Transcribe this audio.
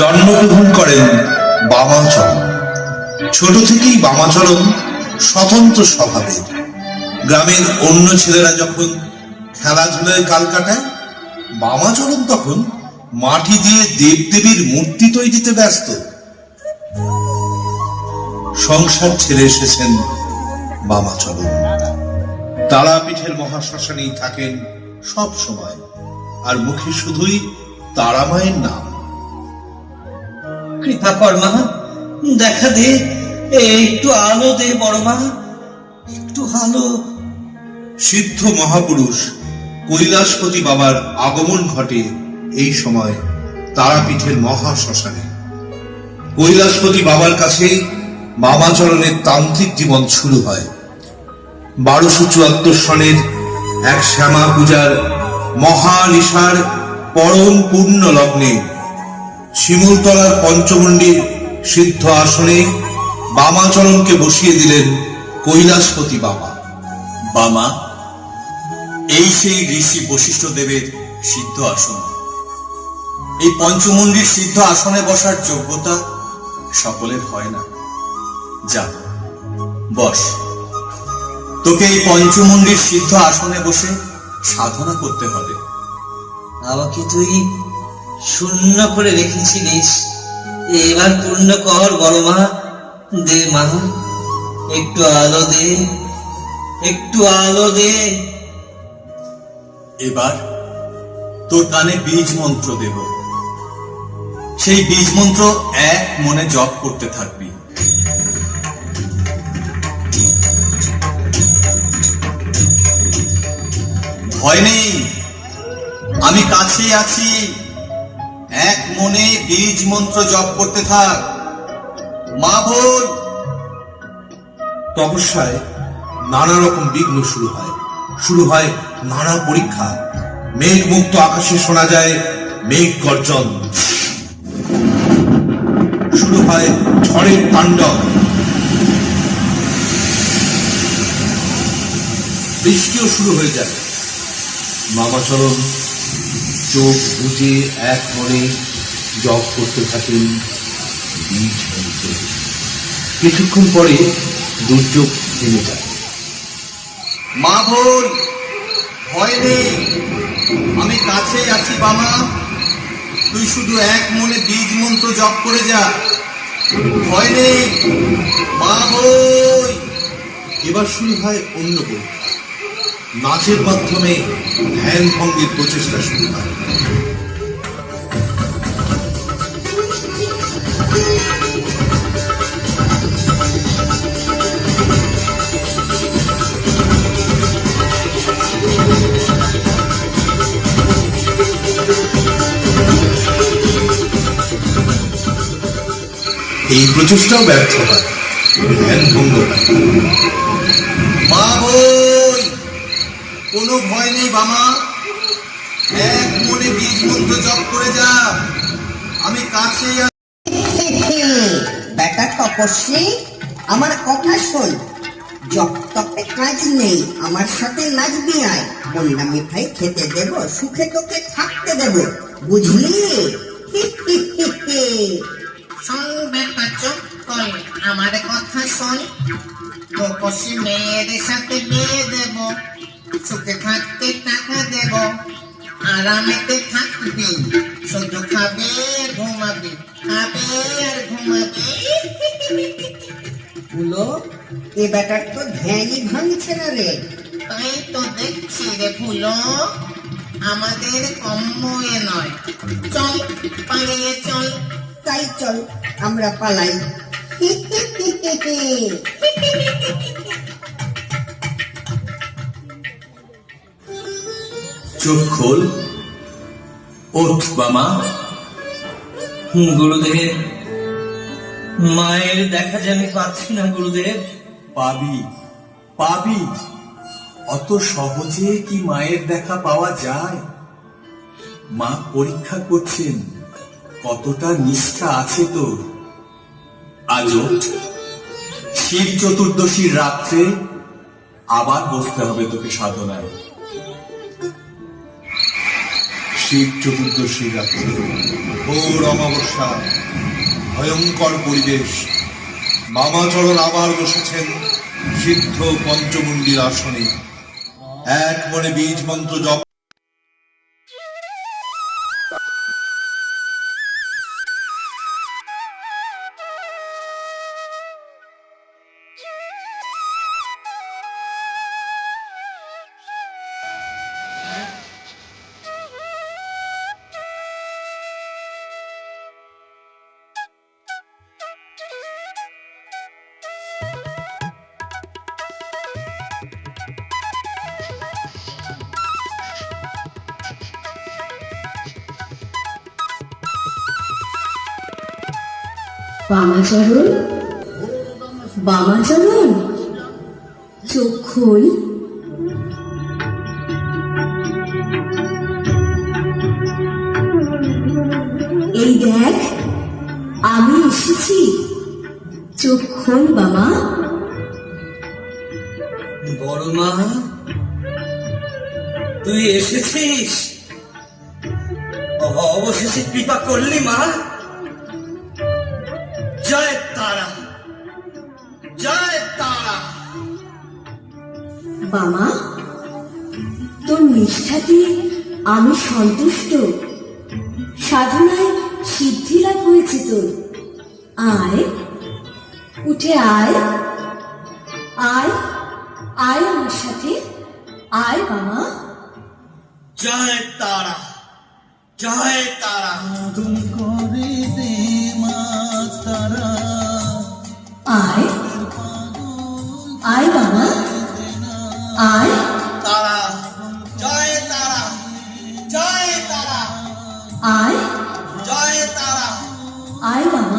জন্মগ্রহণ করেন বামাচরণ। ছোট থেকেই বামাচরণ স্বতন্ত্র স্বভাবের। গ্রামের অন্য ছেলেরা যখন খেলাধুলায় কাল কাটায়, বামাচরণ তখন মাটি দিয়ে দেবদেবীর মূর্তি তৈরিতে ব্যস্ত। সংসার ছেড়ে এসেছেন বামাচরণ। তারাপীঠের মহাশ্মশানেই থাকেন সব সময়, আর মুখে শুধুই তারামায়ের নাম। কৃপা কর মা, দেখা দে, একটু আলো দে বড় মা, একটু আলো। সিদ্ধ মহাপুরুষ কৈলাসপতি বাবার আগমন ঘটে এই সময় তারাপীঠের মহাশ্মশানে। কৈলাসপতি বাবার কাছে বামাচরণের তান্ত্রিক জীবন শুরু হয়। 1274 সনের এক শ্যামা পূজার মহানিশার পরম পূর্ণ লগ্নে শিমুলতলার পঞ্চমুণ্ডির সিদ্ধ আসনে বামাচরণকে বসিয়ে দিলেন কৈলাসপতি বাবা। বামা, এই সেই ঋষি বশিষ্ঠ দেবের সিদ্ধ আসন। এই পঞ্চমুণ্ডির সিদ্ধ আসনে বসার যোগ্যতা সকলের হয় না। যা, বস। তোকে এই পঞ্চমুণ্ডির সিদ্ধ আসনে বসে সাধনা করতে হবে। আমাকে তুই শূন্য করে রেখেছিলিস, এবার পূর্ণ কর বড় মা। দে মা, একটু আলো দে, একটু আলো দে। এবার তোর কানে বীজ মন্ত্র দেব। সেই বীজ মন্ত্র এক মনে জপ করতে থাকবি। ভয় নেই, আমি কাছেই আছি। এক মনে বীজ মন্ত্র জপ করতে থাক। মা বল। তপস্যায় নানা রকম বিঘ্ন শুরু হয় নানা পরীক্ষা। মেঘ মুক্ত আকাশে শোনা যায় মেঘ গর্জন। শুরু হয় ঝড়ের তাণ্ডব। বৃষ্টিও শুরু হয়ে যায়। বামাচরণ চোখ বুজে এক মনে জপ করতে থাকেন বীজ মন্ত্র। কিছুক্ষণ পরে দুর্যোগ থেমে যায়। মা বল, ভয় নেই, আমি কাছেই আছি বামা। তুই শুধু এক মনে বীজ মন্ত্র জপ করে যা। ভয় নেই, মা বল। এবার শুরু হয় অন্য পরীক্ষা। নাচের মাধ্যমে ধ্যান ভঙ্গের প্রচেষ্টা শুরু হয়। এই প্রচেষ্টাও ব্যর্থ হয়, ধ্যান ভঙ্গ হয়। মা বল, কোনো ভয় নেই বামা। এক মনে বীজ মন্ত্র জপ করে যা। আমি কাছেই আছি। বেটা তপস্বী, আমার কথা শোন। জপতপে কাজ নেই, আমার সাথে নাচবি আয়। বন্যা মিঠাই খেতে দেব, সুখে তোকে থাকতে দেব, বুঝলি? শোন বেটা, চুপ কর, আমার কথা শোন। তপস্বী মেয়েদের সাথে বিয়ে দেব, সুখে থাকতে টাকা দেব, আরামেতে থাকবি, শুধু খাবে আর ঘুমাবি, খাবে আর ঘুমাবি। ফুলো, এ বেটার তো ধ্যানই ভাঙছে না রে। তাই তো দেখছি রে ফুলো, আমাদের কম্য এ নয়। চল, পালিয়ে চল। তাই চল, আমরা পালাই। চোখ খোল, ওঠ বামা। গুরুদেব, মায়ের দেখা যে আমি পাচ্ছি না গুরুদেব। পাবি, পাবি। অত সহজে কি মায়ের দেখা পাওয়া যায়? মা পরীক্ষা করছেন কতটা নিষ্ঠা আছে তোর। আজ ওঠ, শিব চতুর্দশীর রাত্রে আবার বসতে হবে তোকে সাধনায়। শিব চতুর্দশী রাত্রে ঘোর অমাবস্যা, ভয়ঙ্কর পরিবেশ। মামাচরণ আবার বসেছেন সিদ্ধ পঞ্চমুণ্ডির আসনে, এক মনে বীজ মন্ত্র জপ। বামাচরণ, বামাচরণ, চোখ খোল। এই দেখ, আমি এসেছি, চোখ খোল বাবা। বড় মা, তুই এসেছিস? অবশেষে কৃপা করলি মা। জয় তারা, জয় তারা। বাবা, তোর নিষ্ঠাতে আমি সন্তুষ্ট। সাধনায় সিদ্ধি লাভ হয়েছে তোর। আয়, উঠে আয়, আয়, আয় আমার সাথে, আয় বাবা। জয় তারা, জয় তারা। তুমি করে দে মা তারা, আয়, আয় বাবা, আয়, তারা, জয় তারা, জয় তারা, আয়, জয় তারা। আয় বাবা।